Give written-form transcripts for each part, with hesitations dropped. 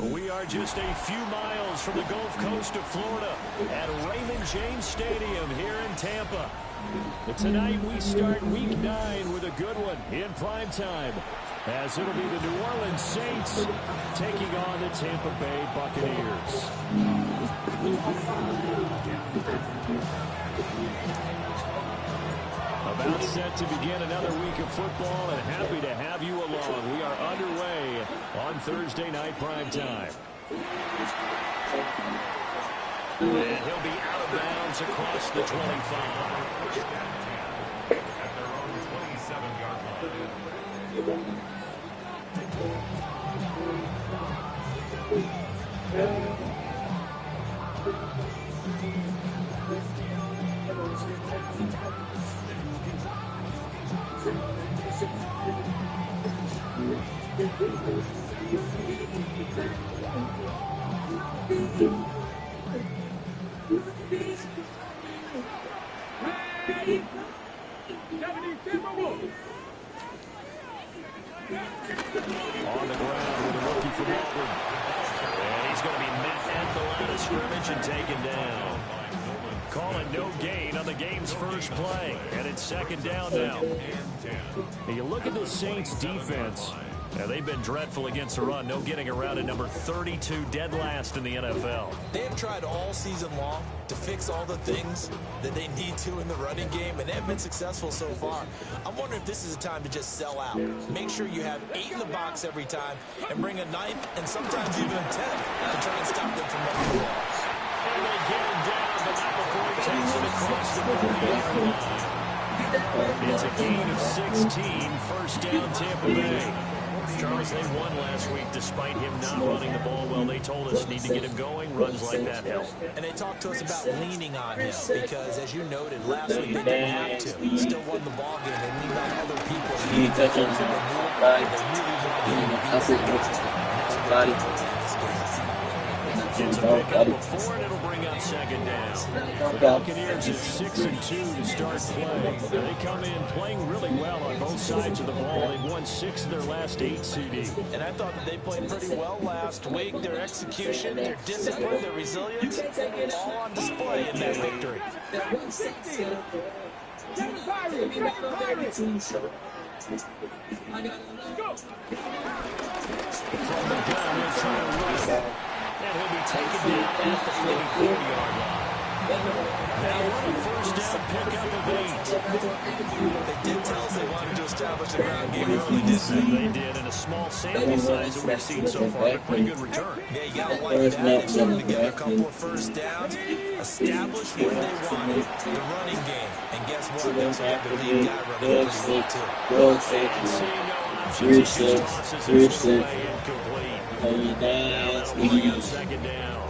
We are just a few miles from the Gulf Coast of Florida at Raymond James Stadium here in Tampa. But tonight we start Week 9 with a good one in prime time, as it'll be the New Orleans Saints taking on the Tampa Bay Buccaneers. About set to begin another week of football, and happy to have you along. We are underway on Thursday night primetime. And he'll be out of bounds across the 25. At their own 27-yard on the ground with a rookie from Auburn. And he's going to be met at the line of scrimmage and taken down. Calling no gain on the game's first play. And it's second down now. And you look at the Saints defense. Now, they've been dreadful against the run. No getting around at number 32, dead last in the NFL. They have tried all season long to fix all the things that they need to in the running game, and they've been successful so far. I'm wondering if this is a time to just sell out. Make sure you have 8 in the box every time and bring a 9th and sometimes even a 10th to try and stop them from running the ball. And they get him down, but not before he takes it across the 40-yard line. It's a gain of 16, first down Tampa Bay. Charles, they won last week despite him not running the ball well. They told us need to get him going. Runs like that help. And they talked to us about leaning on him because, as you noted, last week they didn't have to. Still won the ball game. They leaned on other people. They really wanted him to It's a pickup before, and it'll bring up second down. The Buccaneers at 6-2 to start play. They come in playing really well on both sides of the ball. They've won 6 of their last 8 CD. And I thought that they played pretty well last week. Their execution, their discipline, their resilience, all on display in that victory. From the gun, they'll try to run. And he'll be taken down at the 40-yard line. Now on a first down pickup of 8. They did tell us they wanted to establish a ground game early, didn't they? They did, in a small sample size that we've seen so far, but pretty good return. Yeah, you gotta like that. They wanted to get a couple of first downs, establish what they wanted, the running game. And guess what? They also got the lead guy running pretty well, too. And seeing no options, he just tosses it away incomplete. Bring up second down.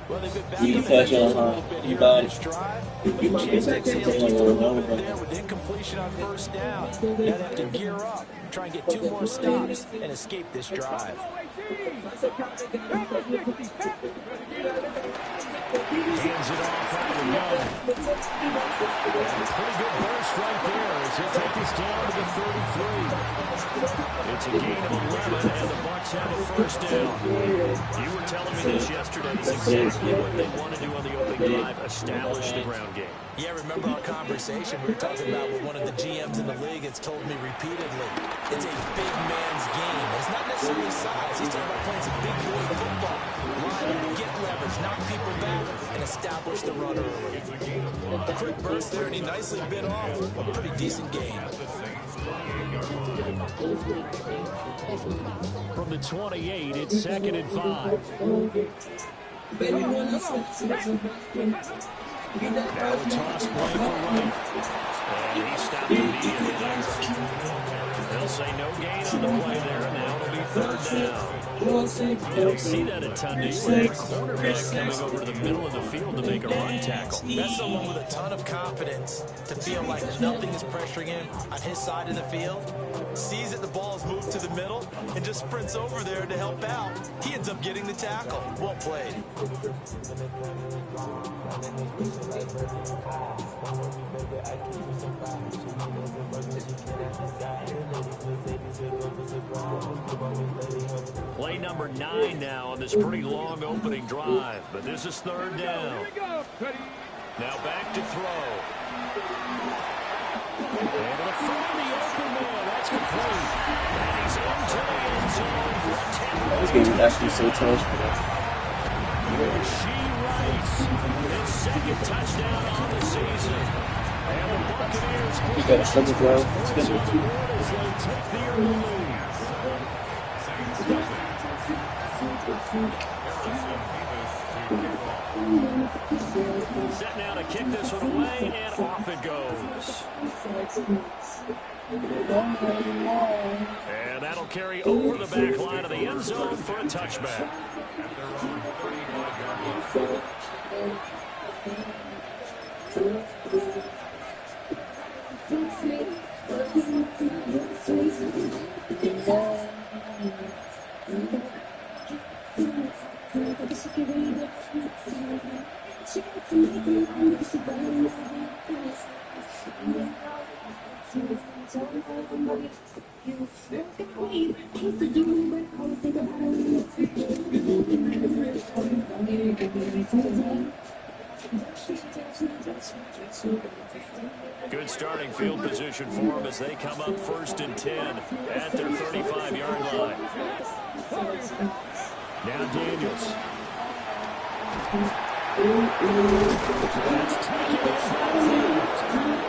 Well, they've been back on the edges a little bit here on this drive. But Chiefs take sales just a little bit there with incompletion on first down. Now they have to gear up, try and get 2 more stops, and escape this drive. Hands it off out of the gun. Pretty good burst right there as he'll take us down to the 33. It's a gain of 11, and the Bucs have a first down. You were telling me this yesterday. It's exactly what they want to do on the opening drive, establish the ground game. Yeah, remember our conversation? We were talking about what one of the GMs in the league has told me repeatedly. It's a big man's game. It's not necessarily size. He's talking about playing some big boy football. Line up, get leverage, knock people back, and establish the run early. A quick burst there, and he nicely bit off a pretty decent game. From the 28, it's 2nd and 5. Now a toss play for Wright. And he stopped immediately there. They'll say no gain on the play there, and now it'll be third down. You don't see that a ton, do you? A quarterback coming over to the middle of the field to make a run tackle. That's someone with a ton of confidence to feel like nothing is pressuring him on his side of the field. Sees that the ball is moved to the middle and just sprints over there to help out. He ends up getting the tackle. Well played. Play number 9 now on this pretty long opening drive, but this is third down. Now back to throw. Able to find the open man. That's complete. And he's into the end zone for a 10. This game is actually so tough. Rashee Rice, his second touchdown on the season. And the Buccaneers He got a second throw. as they take the early lead. Set now to kick this one away, and off it goes. And that'll carry over the back line of the end zone for a touchback. Good starting field position for them as they come up 1st and 10 at their 35-yard line. Now Daniels. That's taken in by Cleveland.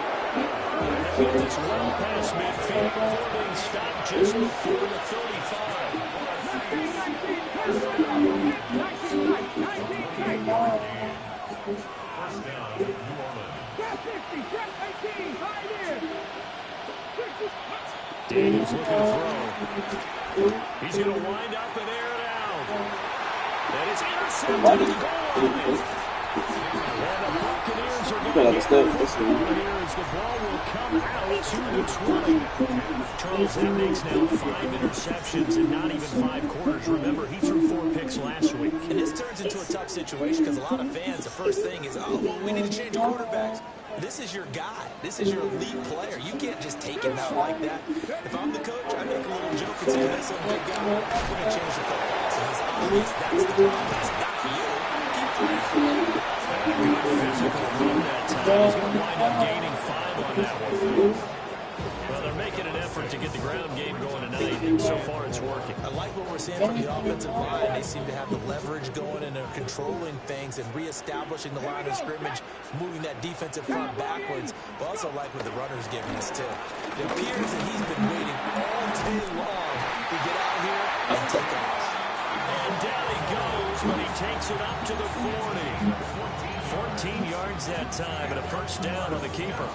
They get this well past midfield before being stopped just before the 35. Daniels looking to throw. He's going to wind up and air it out. And it's intercepted at the goal line. And the Buccaneers are going to get the football here as the ball will come out to the 20. Charles, that makes now 5 interceptions in not even 5 quarters. Remember, he threw 4 picks last week. And this turns into a tough situation because a lot of fans, the first thing is, oh, well, we need to change quarterbacks. This is your guy. This is your elite player. You can't just take him out like that. If I'm the coach, I make a little joke and say, listen, big guy, we're going to change the football. So it's obvious that's the problem. It's not you. Keep playing. Physical run that time. He's going to wind up gaining 5 on that one. Well, they're making an effort to get the ground game going tonight, and so far it's working. I like what we're seeing from the offensive line. They seem to have the leverage going, and they're controlling things and reestablishing the line of scrimmage, moving that defensive front backwards. But also like what the runner's giving us, too. It appears that he's been waiting all day long to get out here and take off. And down he goes, but he takes it up to the 40. 14 yards that time, and a first down on the keeper.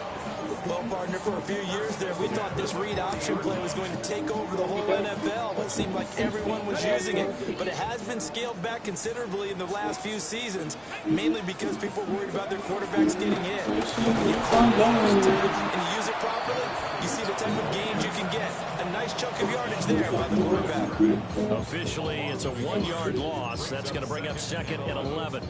Well, partner, for a few years there, we thought this read option play was going to take over the whole NFL. It seemed like everyone was using it, but it has been scaled back considerably in the last few seasons, mainly because people are worried about their quarterbacks getting hit. When you call it and you use it properly, you see the type of gains you can get. A nice chunk of yardage there by the quarterback. Officially, it's a 1-yard loss. That's going to bring up 2nd and 11.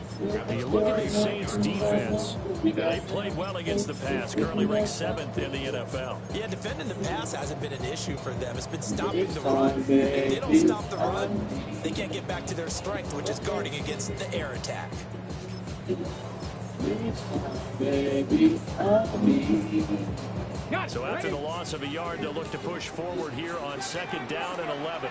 You look at the Saints defense. They played well against the pass, currently ranked 7th in the NFL. Yeah, defending the pass hasn't been an issue for them. It's been stopping the run. If they don't stop the run, they can't get back to their strength, which is guarding against the air attack. So after the loss of a yard, they'll look to push forward here on 2nd down and 11.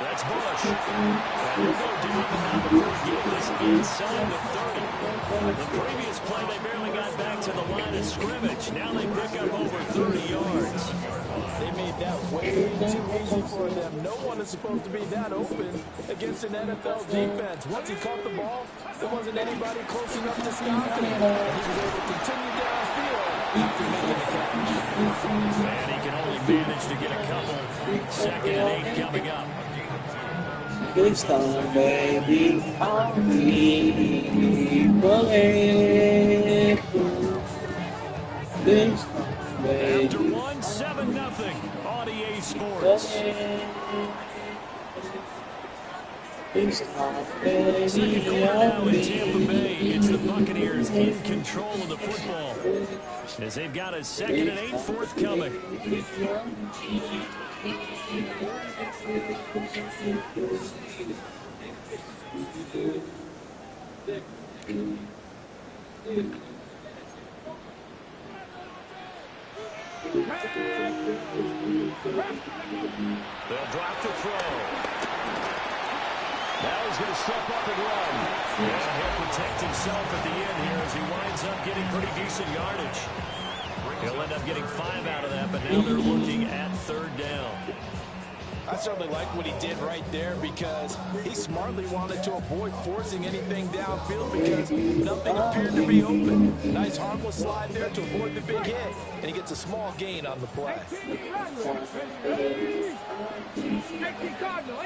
That's Bush. And he'll go down and now the first get this inside the 30. The previous play, they barely got back to the line of scrimmage. Now they pick up over 30 yards. They made that way too easy for them. No one is supposed to be that open against an NFL defense. Once he caught the ball, there wasn't anybody close enough to stop him. And he was able to continue downfield after making the catch. And he can only manage to get a couple. 2nd and 8 coming up. This time, baby, I'll be bulletproof. This time, baby. After 1, 7-0 on EA Sports. This time, baby, Second quarter now I'll in be Tampa Bay. It's the Buccaneers in control of the football as they've got a 2nd and 8 forthcoming. They'll drop the throw. Now he's going to step up and run. And he'll protect himself at the end here as he winds up getting pretty decent yardage. He'll end up getting 5 out of that, but now they're looking at 3rd down. I certainly like what he did right there because he smartly wanted to avoid forcing anything downfield because nothing appeared to be open. Nice harmless slide there to avoid the big hit, and he gets a small gain on the play. 18 Cardinal.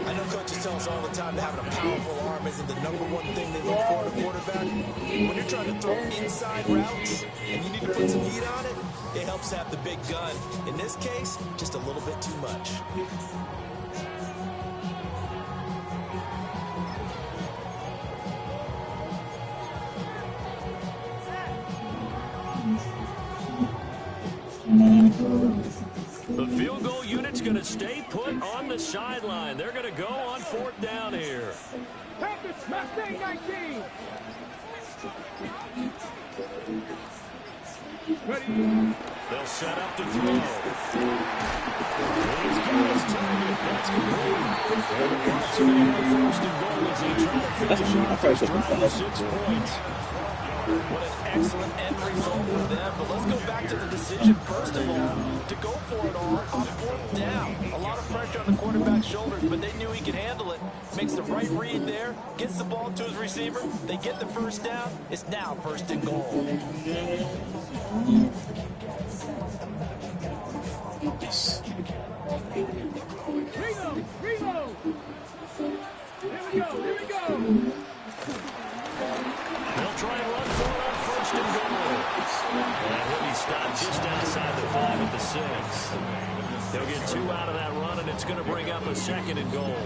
I know coaches tell us all the time that having a powerful arm isn't the #1 thing they look for in a quarterback. When you're trying to throw inside routes and you need to put some heat on it, it helps have the big gun. In this case, just a little bit too much. The field goal unit's going to stay put on the sideline. They're going to go on 4th down here. Panthers, Mustang 19. Ready. They'll set up to throw. He's got his target. That's complete. And the Bucs are going to have 1st and goal as they try to finish off this drive with 6 points. What an excellent end result for them. But let's go back to the decision, first of all, to go for it all on 4th down. A lot of pressure on the quarterback's shoulders, but they knew he could handle it. Makes the right read there, gets the ball to his receiver. They get the 1st down. It's now 1st and goal. Reload. Here we go. They'll try and run for it on 1st and goal. And he'll be stopped just outside the 5 at the 6. They'll get 2 out of that run, and it's going to bring up a 2nd and goal.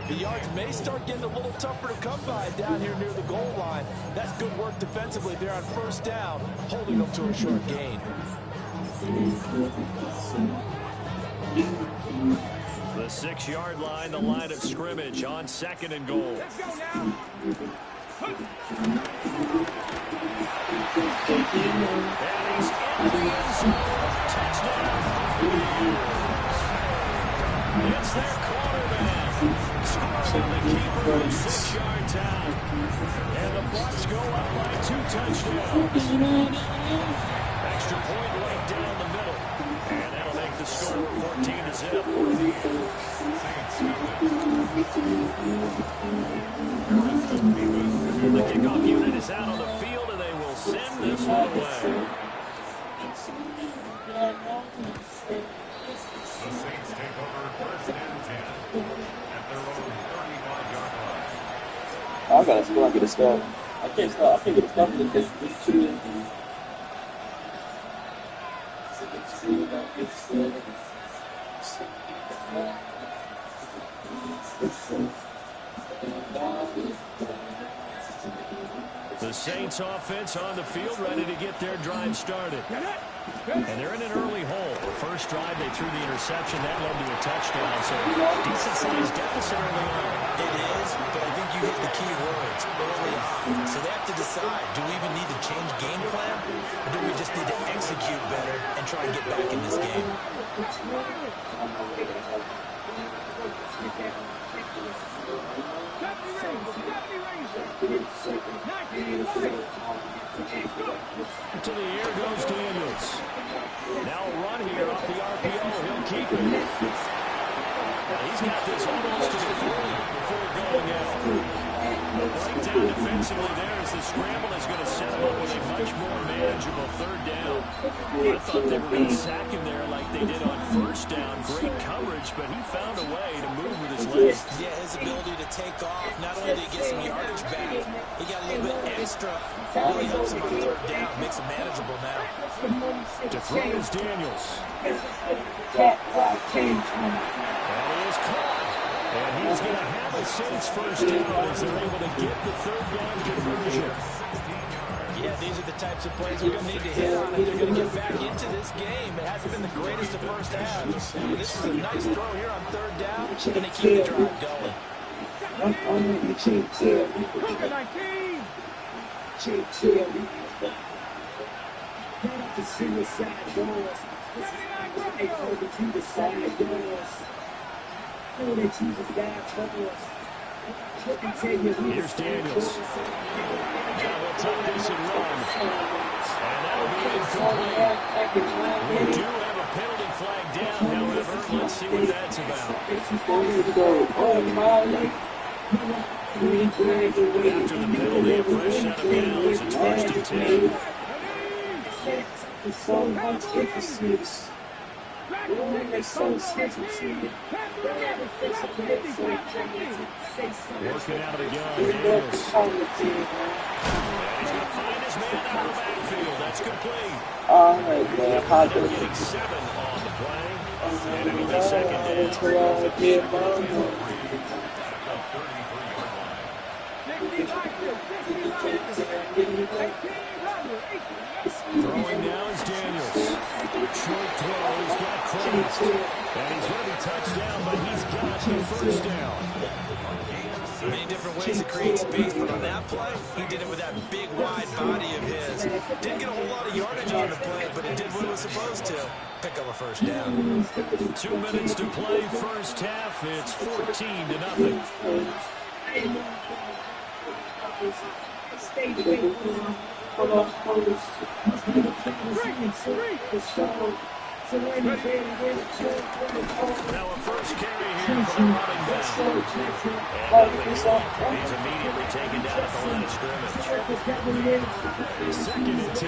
The yards may start getting a little tougher to come by down here near the goal line. That's good work defensively there on 1st down, holding them to a short gain. The 6-yard line, the line of scrimmage on 2nd and goal. Let's go now. And he's in the end zone. Touchdown. It's their quarterback. Scoring on the keeper of 6-yard town. And the Bucs go up by 2 touchdowns. Extra point right down the middle. And that'll make the score 14-0. The kickoff unit is out on the field, and they will send this one away. The Saints take over 1st and 10 at their own 35-yard line. I gotta score. I get a stop. I can't stop. I can't get a stop with this two. The Saints offense on the field, ready to get their drive started. And they're in an early hole. The first drive, they threw the interception. That led to a touchdown. So decent-sized deficit early on. It is, but I think you hit the key words early on. So they have to decide, do we even need to change game plan? Or do we just need to execute better and try and get back in this game? He's got this almost to the 40 before going out. Breakdown defensively there as the scramble is going to set him up with a much more manageable third down. I thought they were going to sack him there like they did on first down. Great coverage, but he found a way to move with his legs. Yeah, his ability to take off, not only did he get some yardage back, he got a little bit extra. Really helps him on third down, makes him manageable now. To throw is Daniels. And he is caught. And he's going to have a Saints first down as they're able to get the third down conversion. Yeah, these are the types of plays we're going to need to hit on if they're going to get back into this game. It hasn't been the greatest of first halves. This is a nice throw here on third down, and they keep the drive going. Here's Daniels. Now they'll tuck this and run. And that'll be incomplete. We do have a penalty flag down, however. Let's see what that's about. After the penalty, a fresh set of downs. It's first and 10. Working out of the gun, Daniels. And he's going to find his man out of the backfield. That's complete. Getting 7 on the play. And it'll be second down. Throwing now is Daniels. Short throw, he's got Kraft. And he's going to be touched down, but he's got the first down. Many different ways to create space, but on that play, he did it with that big, wide body of his. Didn't get a whole lot of yardage on the play, but it did what it was supposed to. Pick up a first down. 2 minutes to play first half. It's 14-0. Now a first carry here for the running back. And he's immediately taken down at the line of scrimmage. Second and 10.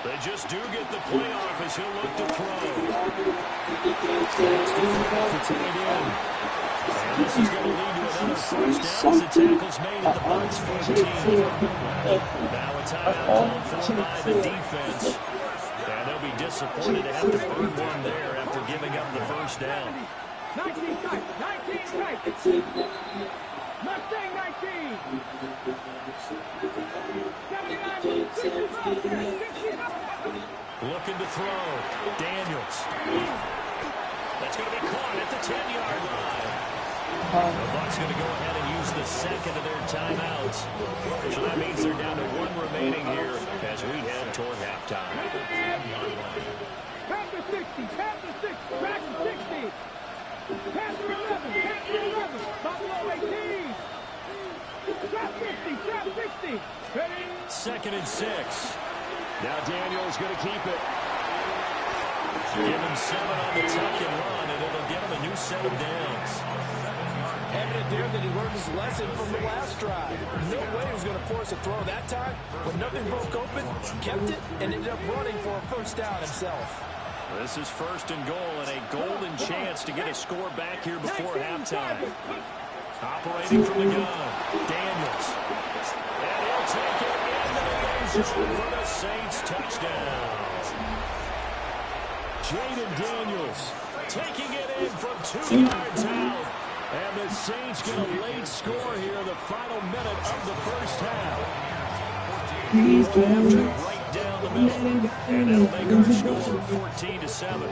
They just do get the play off as he'll look to throw. And this is going to lead to another first down as the tackle's made at the Bucs 14. Now a timeout called for by the defense. And they'll be disappointed to have to burn one there after giving up the first down. 19 tight. Mustang 19. Looking to throw. Daniels. That's going to be caught at the 10-yard line. The Bucs going to go ahead and use the second of their timeouts. So that means they're down to 1 remaining here as we head toward halftime. Panther 60, back to 60. Panther 11, Buffalo 18. Trap 50, ready? Second and 6. Now Daniels going to keep it. Give him 7 on the tuck and run, and it'll get him a new set of downs. Evident there that he learned his lesson from the last drive. No way he was going to force a throw that time. When nothing broke open, kept it, and ended up running for a first down himself. This is first and goal, and a golden chance to get a score back here before halftime. Operating from the gun, Daniels. And he'll take it into the end zone for the Saints touchdown. Jaden Daniels taking it in from 2 yards out. And the Saints get a late score here in the final minute of the first half. After right down the middle. And that'll make our score 14-7.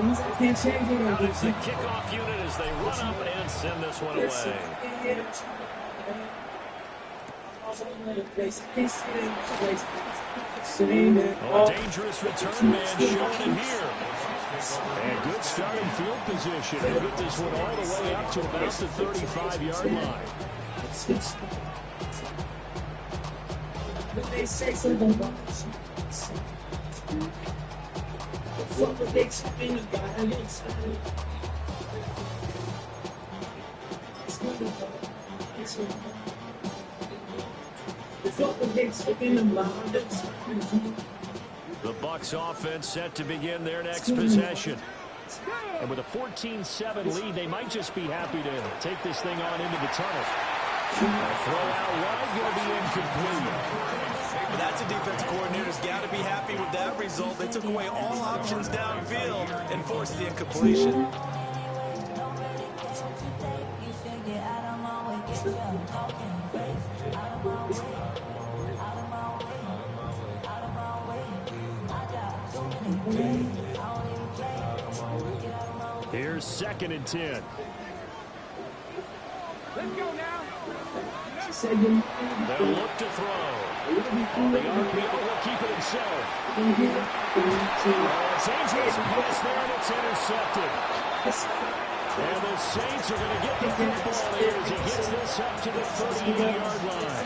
It's the kickoff unit as they run up and send this one away. Oh, a dangerous return man showing it here. And good starting field position. He'll get this one all the way up to about the 35-yard line. The Bucs offense set to begin their next possession. And with a 14-7 lead, they might just be happy to take this thing on into the tunnel. A throw out wide, going to be incomplete. That's a defense coordinator's got to be happy with that result. They took away all options downfield and forced the incompletion. Here's 2nd and 10. Let's go now. They'll look to throw. On the RPO, he'll keep it himself. Dangerous pass there, and it's intercepted. And the Saints are going to get the football here as he gets this up to the 38-yard line.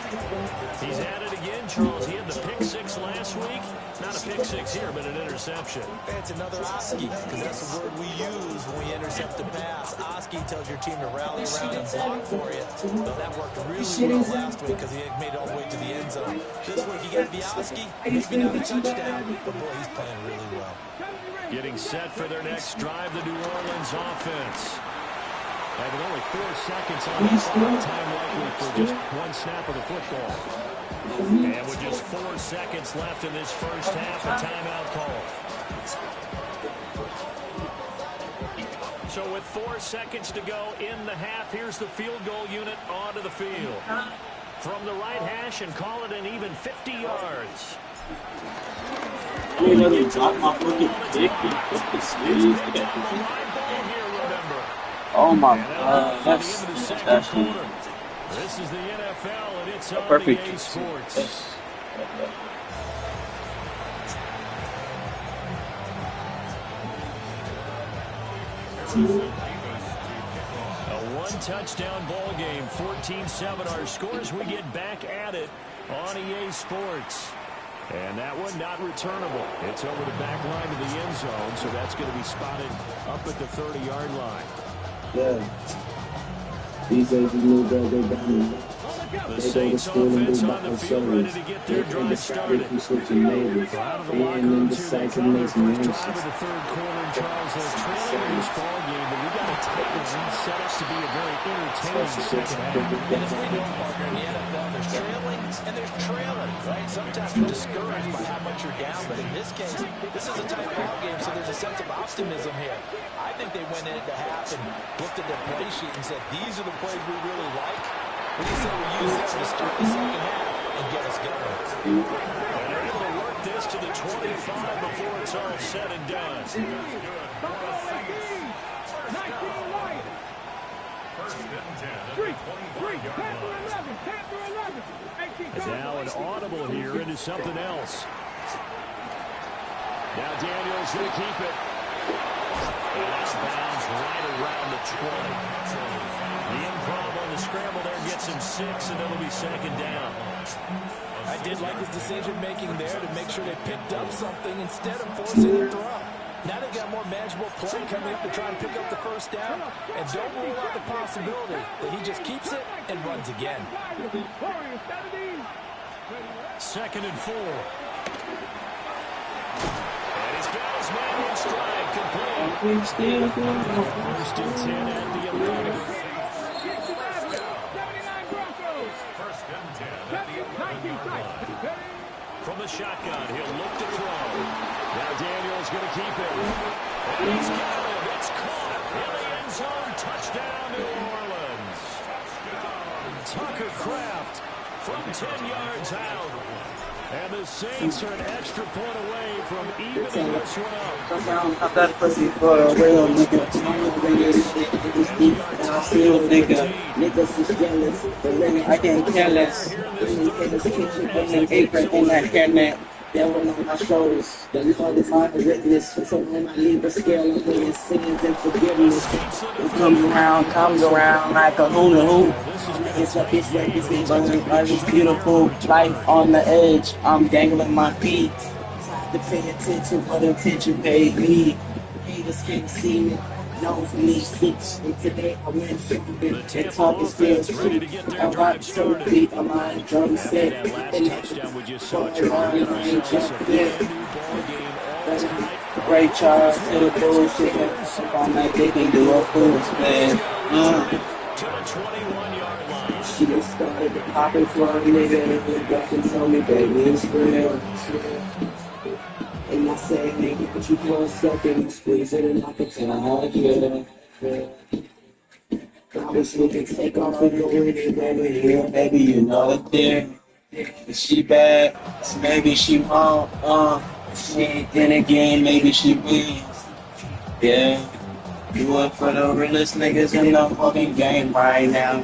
He's at it again, Charles. He had the pick 6 last week. Not a pick 6 here, but an interception. It's another Oski, because that's the word we use when we intercept the pass. Oski tells your team to rally around and block for you. But that worked really well last week because he made it all the way to the end zone. This week, you got Oski, maybe not a touchdown, but boy, he's playing really well. Getting set for their next drive, the New Orleans offense. Having only 4 seconds on the clock, time likely for just one snap of the football. And with just 4 seconds left in this first half, a timeout call. So with 4 seconds to go in the half, here's the field goal unit onto the field. From the right hash and call it an even 50 yards. Oh my God, that's actually this is the NFL, and it's on perfect. EA Sports. A one-touchdown ball game, 14-7 our scores. We get back at it on EA Sports. And that one not returnable. It's over the back line to the end zone, so that's going to be spotted up at the 30-yard line. Yeah. These days, you know that they're down. The Saints offense on the field ready to get their drive started. Out of the locker room, too. They call their first drive of the third quarter. And Charles, they're trailing in this ball game, but we got a tight one set up to be a very entertaining second half. And as we know, partner, in the NFL, there's trailing and there's trailing, right? Sometimes you're discouraged by how much you're down, but in this case, this is a tight ball game, so there's a sense of optimism here. I think they went into half and looked at their play sheet and said, these are the plays we really like. What do you say we use them to start the second half and get us going? And they're able to work this to the 25 before it's all said and done. And now an audible here into something else. Now Daniels going to keep it. And that's bounds right around the 20. The improv on the scramble there gets him 6, and it'll be second down. I did like his decision-making there to make sure they picked up something instead of forcing a throw. Now they've got more manageable play coming up to try and pick up the first down. And don't rule out the possibility that he just keeps it and runs again. 2nd and 4. And he's got his man in stride, complete. First and 10 at the 11. From the shotgun, he'll look to throw. Now Daniels going to keep it. And he's got it. It's caught in the end zone. Touchdown, New Orleans. Tucker Kraft from 10 yards out. And the Saints are an extra point away from evening this one up. I still think niggas is jealous, but really I can't care less. In that hairnet, That one on my shoulders. The Lord is my witness. So when I leave the scale, I'm weighing sins and forgiveness. It comes around like a hula hoop. It's a bitch that gets me burning. Life is beautiful. Life on the edge. I'm dangling my feet. Tried to pay attention, but attention paid me. Haters can't see me. Known for me six. And today I went shopping. And talking still cheap. I rock so deep. I'm on drum set. And Touchdown we just saw. Great charge to the bullshit. On that they can do a fool's man. To the 21-yard line. She just started to pop it for a nigga and back and told me, baby, it's real. And I said, nigga, but you for a second, squeeze it and I could tell, yeah. I wish we could take off and go anywhere but here, baby, you know it there. Is she bad? Maybe she won't, she ain't then again, maybe she wins. Yeah. Do it for the realest niggas in the fucking game right now.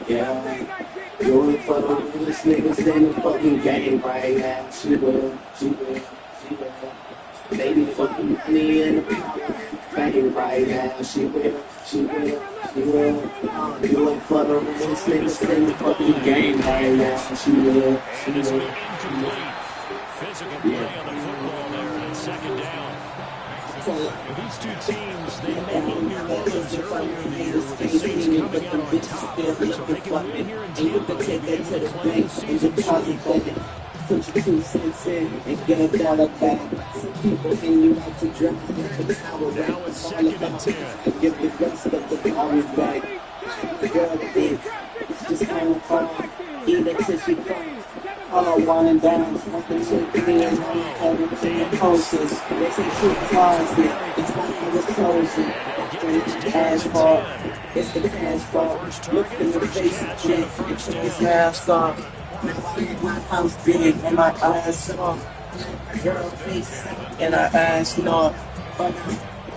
Yeah. Do it for the realest niggas in the fucking game right now. She will. Baby fucking money in the fame right now. She will. Do it for the realest niggas in the fucking game right now. She will. Incomplete. Physical play on the football there, and it's second down. These two teams, they made New Orleans earlier in the year with the Saints coming out on top. So if they can win here in Tampa, they'll be able to play the season. Put your 2 cents in and get a dollar back. Some people in you like to drop the power back. Now it's second and 10. Give the rest of the power back. Girl, think it's just kind of fun. Eat it till she comes. All I want and down, smoking shit, me and money, having to posters. They say shoot closet, it's like I was closing. It's the cash bar, it's the cash bar. Look in the face of shit, it's his mask off. My house big and my eyes soft. Girl face and her eyes north.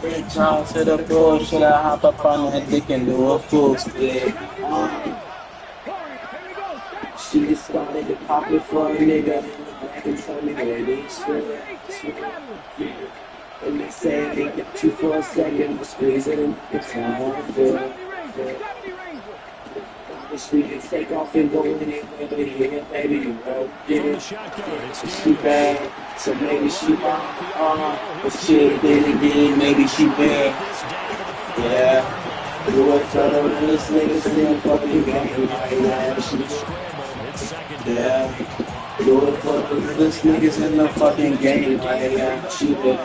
Big John to the bullshit, I hop up on that dick and do a full split. She just started to pop it for a nigga in the back and told me, baby, it's real. And they say they get you for a second, but squeeze it and it's all good. I wish we could take off and go anywhere but here, baby, you know, yeah. She bad, so maybe she but shit, then again, maybe she bad. Yeah. Do it for the realest niggas in the fucking game right now. Yeah, do it for the realest niggas in the fucking game right now. She will.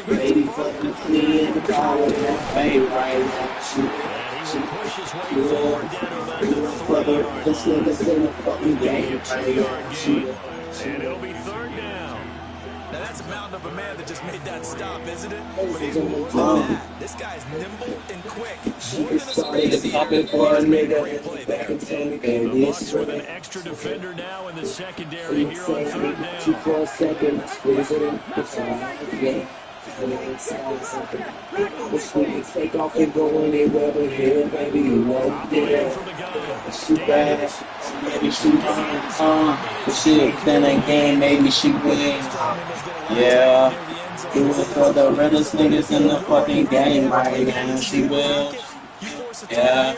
Baby fucking me in the power of that fame right now. She will. Do it for the realest niggas in the fucking game right now. She will. And it'll be third down. Now that's a mountain of a man that just made that stop, isn't it? But he's more than that. This guy's nimble and quick. She just started to pop it for a nigga in the back and tell me, baby, it's With real. an extra defender now in the secondary here on third Two down. for a second, squeeze it in, it's all yeah. I wish we could take off and go anywhere but here, baby, you know, yeah. She bad, maybe she wins, but shit, then again, maybe she wins. Yeah, do it for the realest niggas in the fucking game right now. She will. Yeah,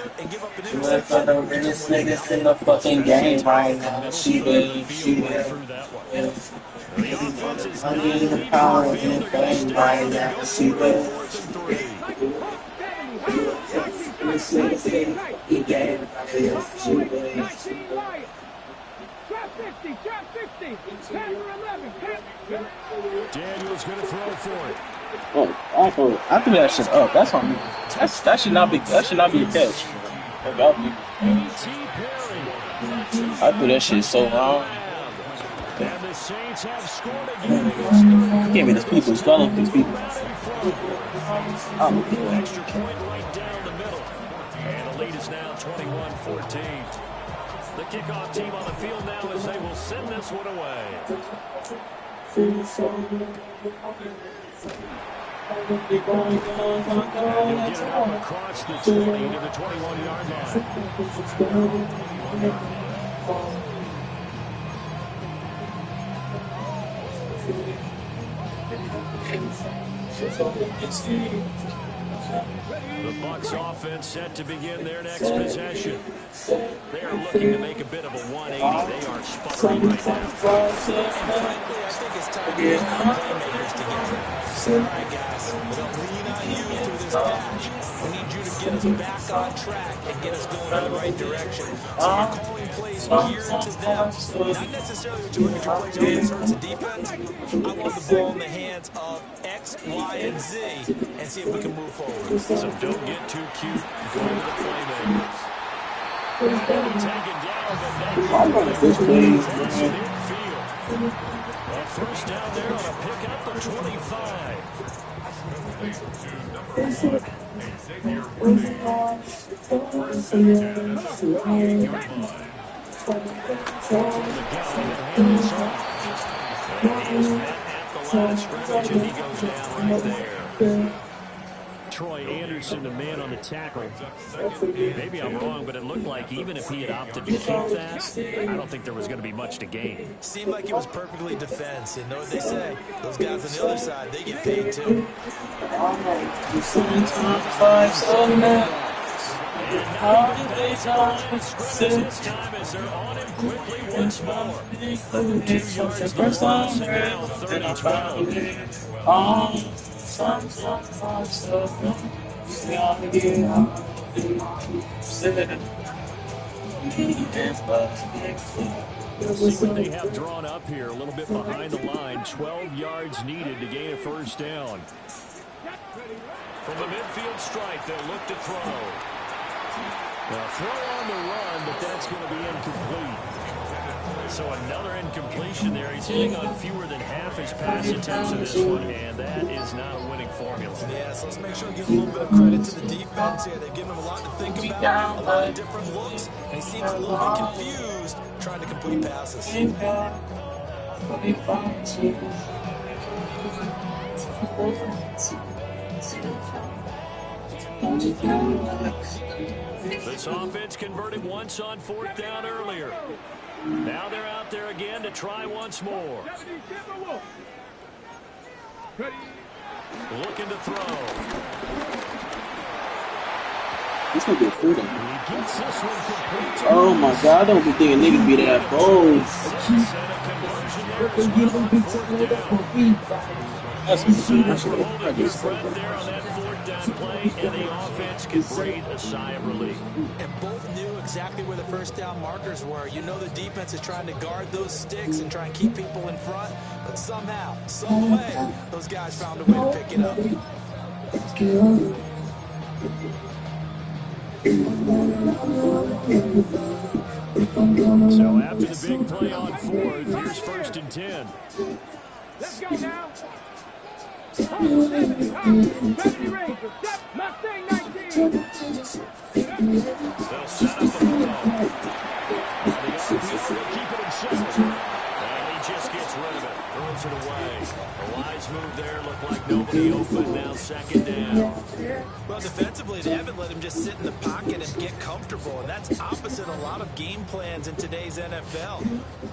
do it for the realest niggas in the fucking game right now. She will. Yeah. Money in the power in the fame right now. She will. This nigga say he gave it right here. She will. Daniel's going to throw for it. Oh, I threw that shit up. That's on me. That should not be a catch. About me. I threw that shit so wrong. And the Saints have scored again against third. Can't be these people. Swallow these people. Extra point right down the middle. And the lead is now 21-14. The kickoff team on the field now as they will send this one away. And he'll get it up across the 20 to the 21-yard line. The Bucs offense set to begin their next possession. They are looking to make a bit of a 180. They are sputtering right now. Frankly, I think it's time to get our playmakers together. All right, guys, we're going to lean on you through this patch. We need you to get us back on track and get us going in the right direction. So we're calling plays geared to them. Not necessarily to look at your plays against hurts the defense. I want the ball in the hands of X, Y, and Z and see if we can move forward. So don't get too cute. Go to the playmakers. Taken down, but I'm running this way. a first down there on a pickup of 25. Troy Anderson, the man on the tackle. Maybe I'm wrong, but it looked like even if he had opted to keep that, I don't think there was going to be much to gain. Seemed like it was perfectly defense. You know what they say? Those guys on the other side, they get paid too. This time as they're on him quickly once more. 2 yards the loss, and now 30-12. See what they have drawn up here, a little bit behind the line. 12 yards needed to gain a first down. From the midfield stripe, they'll look to throw. Now, throw on the run, but that's going to be incomplete. So another incompletion there. He's hitting on fewer than half his pass attempts in this one, and that is not a winning formula. Yeah, so let's make sure we give a little bit of credit to the defense here. They've given him a lot to think about, a lot of different looks, and he seems a little bit confused trying to complete passes. This offense converted once on 4th down earlier. Now they're out there again to try once more. Looking to throw. This gonna be a free down. He gets this one complete. Oh my god, I don't be thinking niggas be that bold. That's some shit. I should have Holding your breath there on that 4th down play, and the offense can breathe a sigh of relief. And both knew exactly where the first down markers were. You know the defense is trying to guard those sticks and try and keep people in front, but somehow, some way, those guys found a way to pick it up. So after the big play on 4th, here's 1st and 10. Let's go now. Deputy Ranger, Mustang 19. They'll set up the throw. The RPO will keep it himself. And he just gets rid of it. Throws it away. A wise move there. Looked like nobody open. Now 2nd down. Well, defensively, they haven't let him just sit in the pocket and get comfortable, and that's opposite a lot of game plans in today's NFL.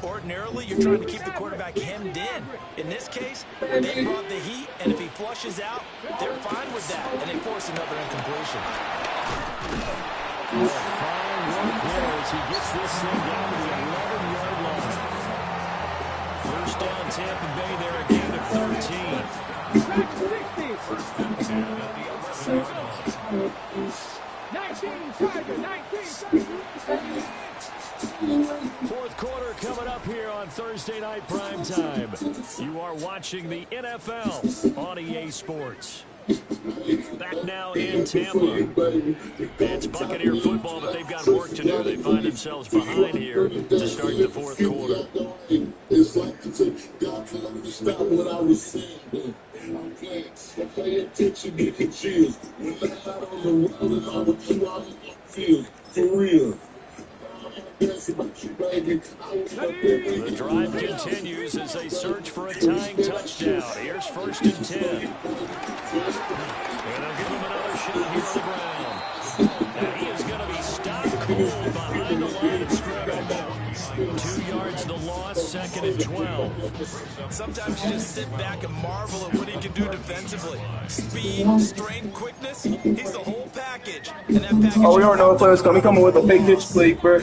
Ordinarily, you're trying to keep the quarterback hemmed in. In this case, they brought the heat, and if he flushes out, they're fine with that, and they force another incompletion. Fine work there as he gets this thing down to the 11-yard line. First down, Tampa Bay there again at 13. 19, Tiger, 19. 4th quarter coming up here on Thursday Night Primetime. You are watching the NFL on EA Sports. Back now in Tampa. It's Buccaneer football, but they've got work to do. They find themselves behind here to start the 4th quarter. It's like to take God to understand what I was saying. Pay attention, get the chills. When I'm out on the road and I'm with you out in the field. For real. The drive continues as they search for a tying touchdown. Here's 1st and 10. And they'll give him another shot here on the ground. And he is going to be stopped cold behind the line of scrimmage. 2 yards the loss, 2nd and 12. Sometimes you just sit back and marvel at what he can do defensively. Speed, strength, quickness, he's the whole package. And that package. Oh, we already know what player's coming. Coming with a fake pitch play, bro.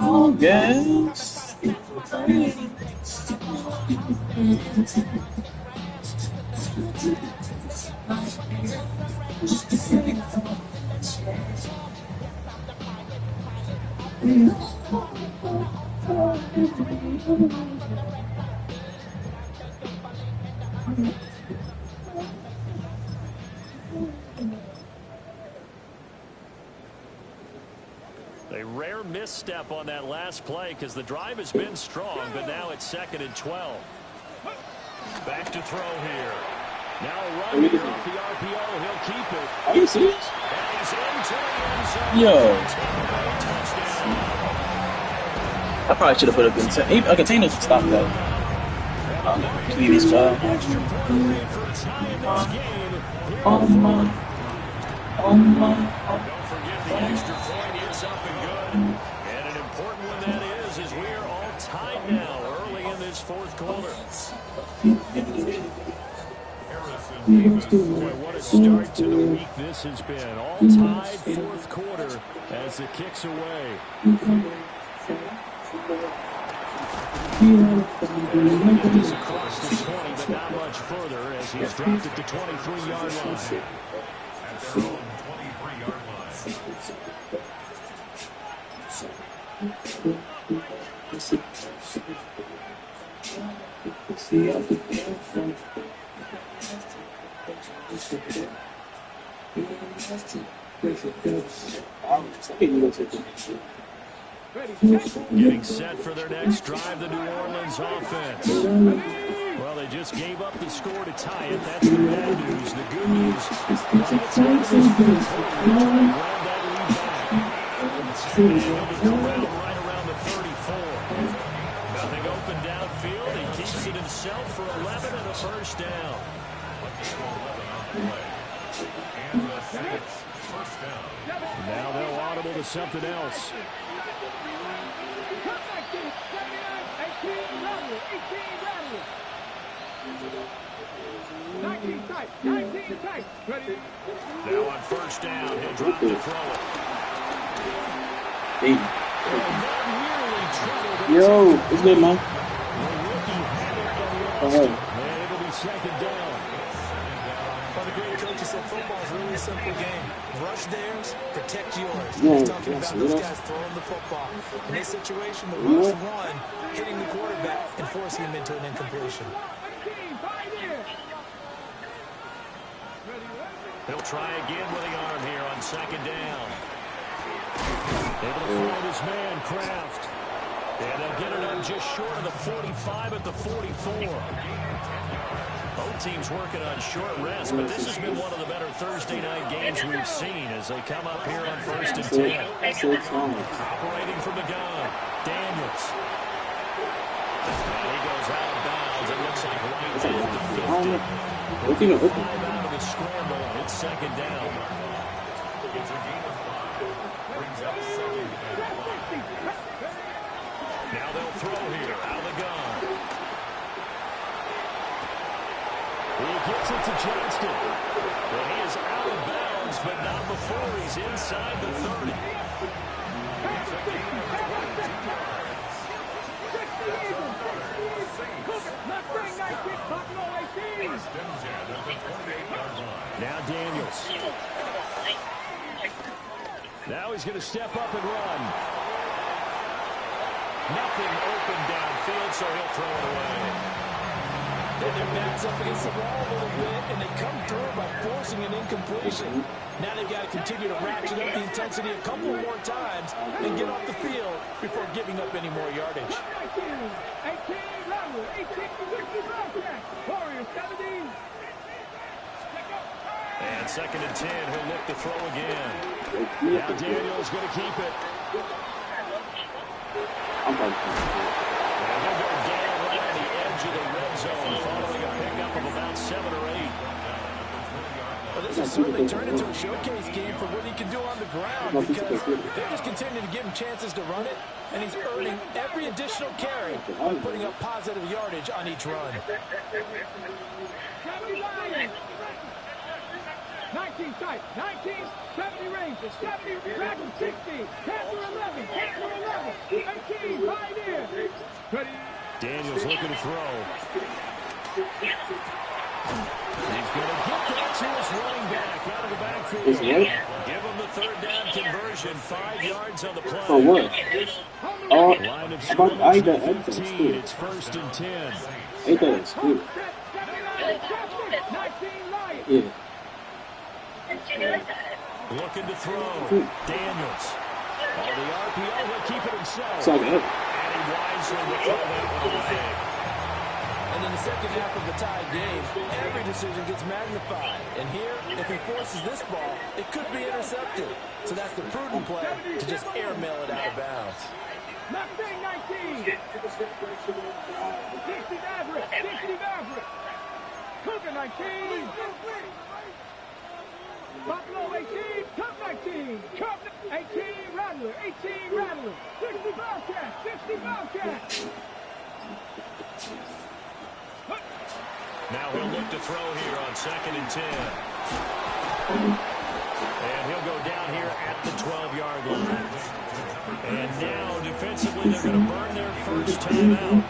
Oh, yes. A rare misstep on that last play because the drive has been strong, but now it's 2nd and 12. Back to throw here. Now a run here off the RPO. He'll keep it. Are you serious? And he's into the end zone. Yo. Touchdown. I probably should have put up a container to stop that. Please, child. Extra point away for tying this game. Oh my. Oh my. Don't forget the extra point is up and good. And an important one that is we are all tied now early in this 4th quarter. Boy, what a start to the week this has been. All tied 4th quarter as it kicks away. He's across the 20, but not much further as he's dropped it to 23-yard line. At their own 23-yard line. Getting set for their next drive, the New Orleans offense. Well, they just gave up the score to tie it. That's the bad news. The good news, grab that lead back. And he'll be corralled right around the 34. Nothing open downfield. He keeps it himself for 11 and a first down. And the Saints, first down. Now they'll audible to something else. 19 tight, 19 tight. Ready? Now on first down, he'll drop to throw it. Hey. Yo, it's good, man. And it'll be 2nd down. Well, the great coach said football is a really simple game. Rush theirs, protect yours. Yeah, He's talking about those guys throwing the football. In this situation, the rush one, hitting the quarterback and forcing him into an incompletion. He'll try again with the arm here on 2nd down. Able to find his man, Kraft. And they'll get it up just short of the 45 at the 44. Both teams working on short rest, but this has been one of the better Thursday night games we've seen as they come up here on 1st and 10. Operating from the gun, Daniels. And he goes out of bounds. It looks like right at the 50. 5 out of the scramble. It's 2nd down. It's a game of 5. Brings up 2nd and 1. Now they'll throw here out of the gun. He gets it to Johnston. Well, he is out of bounds, but not before he's inside the 30. It's a game of 22 yards. First and 10 at the 28-yard line. Now Daniels. Now he's going to step up and run. Nothing open downfield, so he'll throw it away. Their backs up against the wall a little bit, and they come through by forcing an incompletion. Now they've got to continue to ratchet up the intensity a couple more times and get off the field before giving up any more yardage. 18, Warriors 17. And 2nd and 10, he'll look to throw again. Now Daniels going to keep it. And he'll go down right on the edge of the red zone following a pickup of about 7 or 8. Well, this has certainly turned into a showcase game for what he can do on the ground because they're just continuing to give him chances to run it, and he's earning every additional carry by putting up positive yardage on each run. 19 tight, 19, 70 range, 70, back to 60, 10 to 11, 10 to 11, 18, pioneer. Ready. Daniels looking to throw. He's going to get that to his running back out of the backfield. Is what? Give him the third down conversion, 5 yards on the play. For what? Line of scrimmage to 15. It's 1st and 10. Ain't that excuse? Yeah. Looking to throw. Daniels. On the RPO, he'll keep it himself. It's like that. And he wisely will throw that one away. And in the second half of the tied game, every decision gets magnified. And here, if he forces this ball, it could be intercepted. So that's the prudent play to just airmail it out of bounds. Mustang 19. 60 Maverick. 60 Maverick. Cougar 19. Buffalo 18. Cup 19. Cup 18. Rattler. 18. Rattler. 60 Bobcat. 60 Bobcat. Now he'll look to throw here on 2nd and 10. And he'll go down here at the 12-yard line. And now, defensively, they're going to burn their first timeout.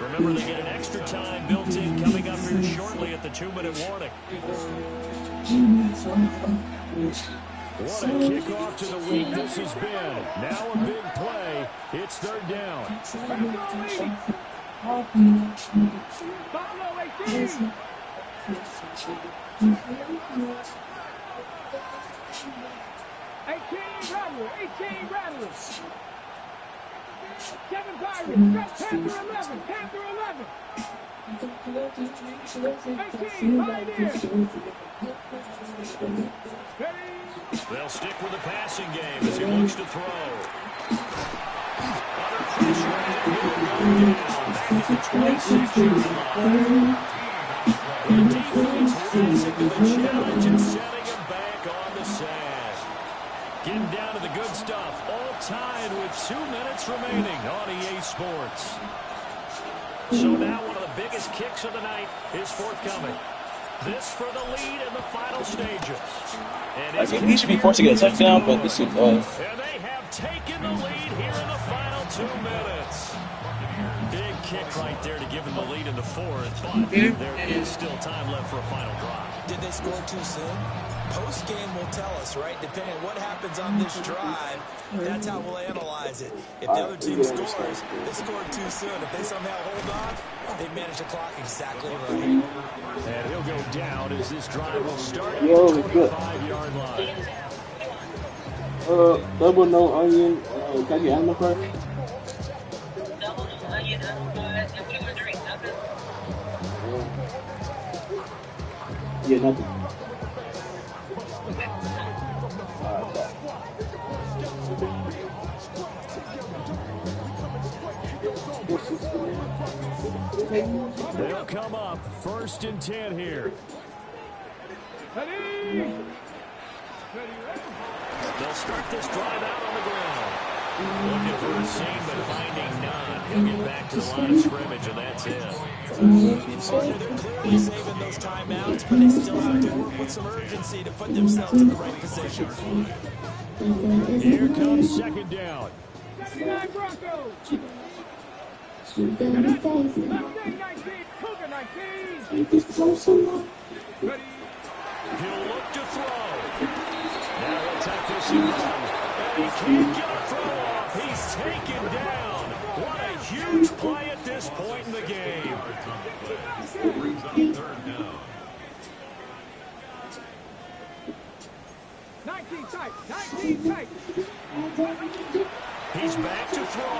Remember, they get an extra time built in coming up here shortly at the 2-minute warning. What a kickoff to the week this has been. Now a big play. It's 3rd down. Buffalo 18. 18 Rattler. 18 Rattler. 7 Pirates. 10 to 11. 10 to 11. 18 Pioneer. They'll stick with the passing game as he looks to throw. Under pressure, and he will go down back at the 26-yard line. The defense rising to the challenge and setting him back on the sack. Getting down to the good stuff, all tied with 2 minutes remaining on EA Sports. So now one of the biggest kicks of the night is forthcoming. This for the lead in the final stages. And he should be forced to get a touchdown, but this is and they have taken the lead here in the final 2 minutes. Big kick right there to give them the lead in the 4th, but there is still time left for a final drive. Did they score too soon? Post-game will tell us, right? Depending on what happens on this drive, that's how we'll analyze it. If the other team scores, they scored too soon. If they somehow hold on, they manage the clock exactly right. And he'll go down as this drive will start at the 25-yard line. Double no onion. Can I get animal first? Double no onion. What do you want to drink? Nothing? Yeah, nothing. They'll come up 1st and 10 here. They'll start this drive out on the ground. Looking for a seam, but finding none. He'll get back to the line of scrimmage, and that's it. They're clearly saving those timeouts, but they still have to work with some urgency to put themselves in the right position. Here comes 2nd down. 79 Broncos. Mustang 19. Cougar 19. Ready. He'll look to throw. Now he'll take this and run. And he can't get a throw off. He's taken down. What a huge play at this point in the game. Brings up 3rd down. 19 tight. 19 tight. He's back to throw.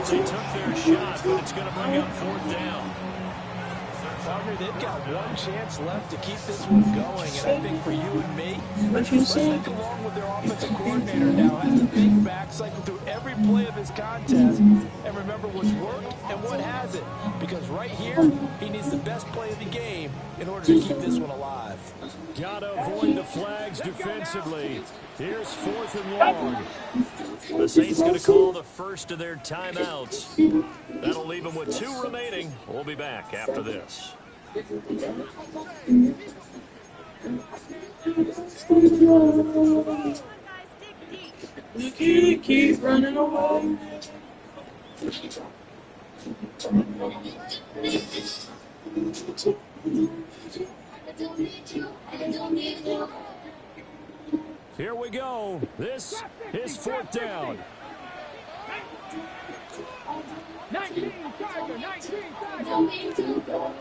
They took their shot, but it's going to bring up 4th down. Montgomery, they've got one chance left to keep this one going, and I think for you and me, What you let's saying? think along with their offensive coordinator now. Has to think back, cycle through every play of this contest, and remember what's worked and what hasn't. Because right here, he needs the best play of the game in order to keep this one alive. Gotta avoid the flags defensively. Here's 4th and long. The Saints going to call the first of their timeouts. That'll leave them with 2 remaining. We'll be back after this. You keep running away. Here we go. This is 4th down. 19 Tiger, 19 Tiger.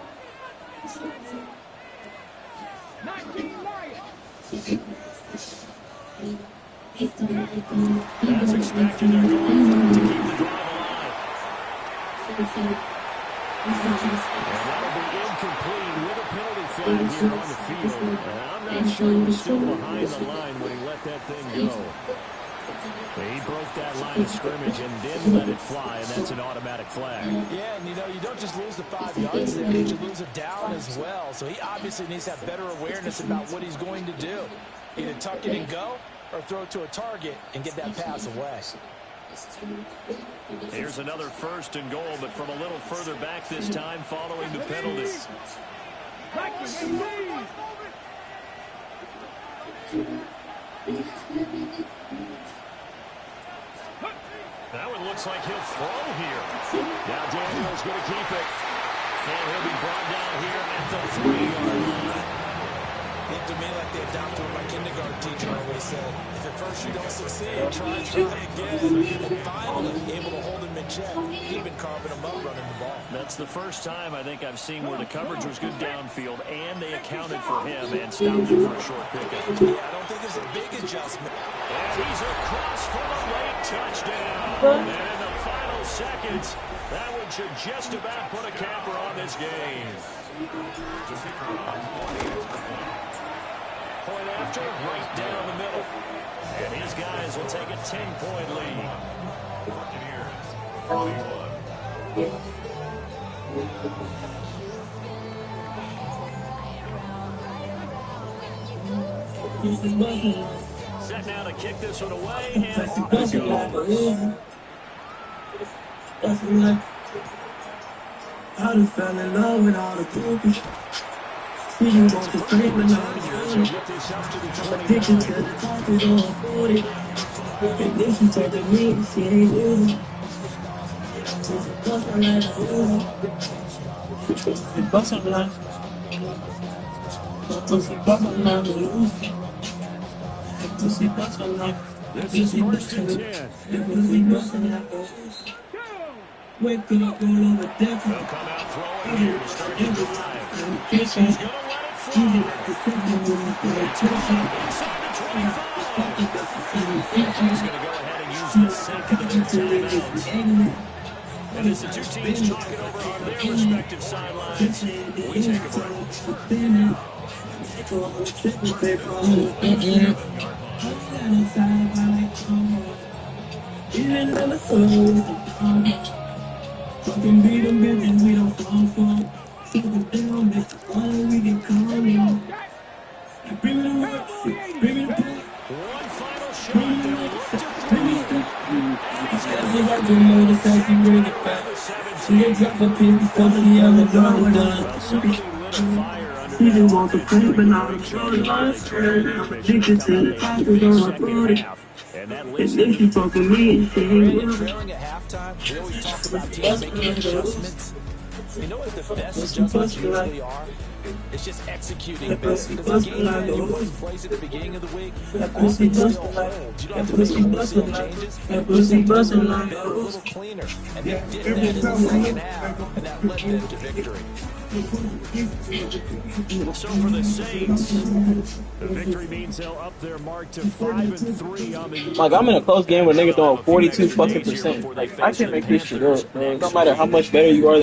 19 Lions. As expected, they're going for it to keep the drive alive. And that'll be incomplete with a penalty flag here on the field. And I'm not sure he was still behind the line when he let that thing go. He broke that line of scrimmage and then let it fly, and that's an automatic flag. Yeah, and you don't just lose the 5 yards there, but you lose it down as well. So he obviously needs to have better awareness about what he's going to do. Either tuck it and go, or throw it to a target and get that pass away. Here's another 1st and goal, but from a little further back this time following the penalty. That one looks like he'll throw here. Now Daniel's going to keep it. And he'll be brought down here at the 3-yard line. Looked to me like they adopted what my kindergarten teacher always said. If at first you don't succeed, try again. And finally, able to hold him in check. He'd been carving him up running the ball. That's the first time I think I've seen where the coverage was good downfield, and they accounted for him and stopped him for a short pickup. Yeah, I don't think there's a big adjustment. And he's across for a late touchdown. And in the final seconds, that one should just about put a capper on this game. Point after, right down the middle. And his guys will take a 10-point lead. Set now to kick this one away, and off it goes. I done fell in love with all the groupies. You want to play but not the addicted to the talk is on 40. And then she told me she ain't losing. It's bustin' like a losing. It's bustin' like a losing. Pussy bustin' like This is 1st and 10. pussy bustin' like a losing. Wake up all over death. They'll come out throwing here to start the drive. He's Kitchen. going to let it fly. Inside the 25. He's going to go ahead and use the 2nd of their timeouts. And as the 2 teams talk it over on their respective sidelines, we take a break. Fucking beat them bitches, we don't fall for. Super down, make the fun, we can call you. Bring me the work, bring me the pay. One final shot. They'll look to three. I got the motorcycle, bring it back. She ain't drop a pin because she other dog done. Somebody lit a fire under She that just wants to play, but not a trolley. I'm addicted to the tacos on my booty. and that And leaves then she fuck with me and she ain't Brandon, with me. trailing at halftime, we always talk about teams making adjustments. You know what the best adjustments usually are? It's just executing better. Because the game plan you put in place at the beginning of the week, that offense still holds. You don't have to make some wholesale changes. You just have to do it a bit a little cleaner. And they did that in the second half, and that led them to victory. So for the Saints, the victory means they'll up their mark to 5-3 on the year. Like, I'm in a close game where niggas throwing 42 fucking %. Like, I can't make this shit up, man. No matter how much better you are than